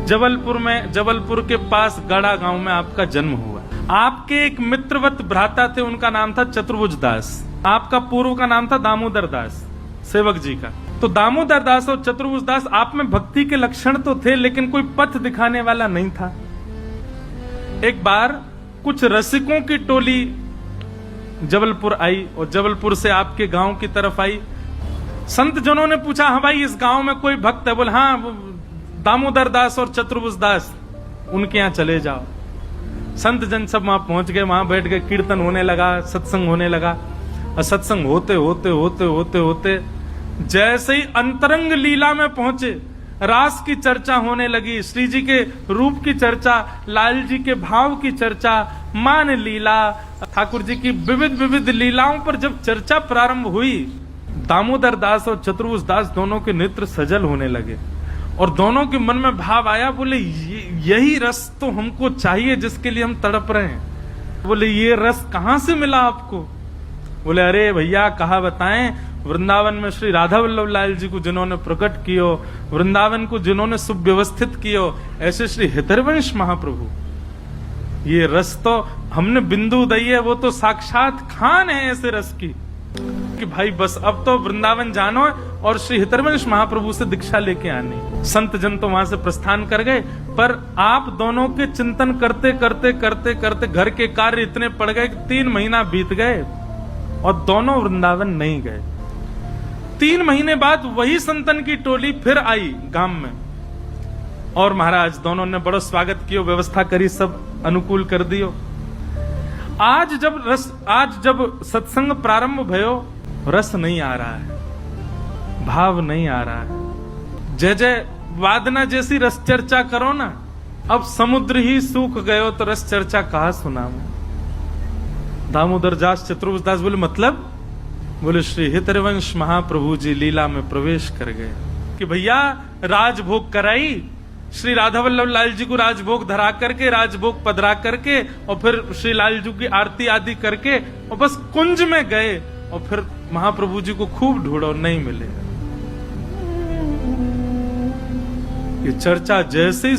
जबलपुर के पास गड़ा गांव में आपका जन्म हुआ। आपके एक मित्रवत भ्राता थे, उनका नाम था चतुर्भुज दास। आपका पूर्व का नाम था दामोदर दास, सेवक जी का। तो दामोदर दास और चतुर्भुज दास, आप में भक्ति के लक्षण तो थे लेकिन कोई पथ दिखाने वाला नहीं था। एक बार कुछ रसिकों की टोली जबलपुर आई और जबलपुर से आपके गांव की तरफ आई। संत जनों ने पूछा, हाँ भाई इस गांव में कोई भक्त है? बोले हाँ, दामोदर दास और चतुर्भुज दास, उनके यहां चले जाओ। संत जन सब वहां पहुंच गए, वहां बैठ गए, कीर्तन होने लगा, सत्संग होने लगा। और सत्संग होते होते होते होते होते जैसे ही अंतरंग लीला में पहुंचे, रास की चर्चा होने लगी, श्री जी के रूप की चर्चा, लाल जी के भाव की चर्चा, मान लीला, ठाकुर जी की विविध विविध लीलाओं पर जब चर्चा प्रारंभ हुई, दामोदर दास और चतुर्भुज दास दोनों के नेत्र सजल होने लगे और दोनों के मन में भाव आया। बोले यही रस तो हमको चाहिए जिसके लिए हम तड़प रहे हैं। बोले ये रस कहां से मिला आपको? बोले अरे भैया कहा बताएं, वृंदावन में श्री राधा वल्लभ लाल जी को जिन्होंने प्रकट कियो, वृंदावन को जिन्होंने सुव्यवस्थित कियो, ऐसे श्री हितरवंश महाप्रभु, ये रस तो हमने बिंदु दई है, वो तो साक्षात खान है ऐसे रस की कि भाई बस अब तो वृंदावन जानो और श्री हितरवंश महाप्रभु से दीक्षा लेके आनी। संत जन तो वहां से प्रस्थान कर गए, पर आप दोनों के चिंतन करते करते करते करते घर के कार्य इतने पड़ गए कि 3 महीना बीत गए और दोनों वृंदावन नहीं गए। 3 महीने बाद वही संतन की टोली फिर आई गांव में और महाराज दोनों ने बड़ा स्वागत किया, व्यवस्था करी, सब अनुकूल कर दियो। आज जब सत्संग प्रारंभ भयो, रस नहीं आ रहा है, भाव नहीं आ रहा है। जय जय वादना जैसी रस चर्चा करो ना, अब समुद्र ही सूख गयो तो रस चर्चा कहा सुना मैं। दामोदर दास चतुर्भुज दास बोले मतलब? बोले श्री हितरवंश महाप्रभु जी लीला में प्रवेश कर गए कि भैया राजभोग कराई, श्री राधा वल्लभ लाल जी को राजभोग धरा करके, राजभोग पधरा करके और फिर श्री लाल जी की आरती आदि करके और बस कुंज में गए और फिर महाप्रभु जी को खूब ढूंढो, नहीं मिले। ये चर्चा जैसे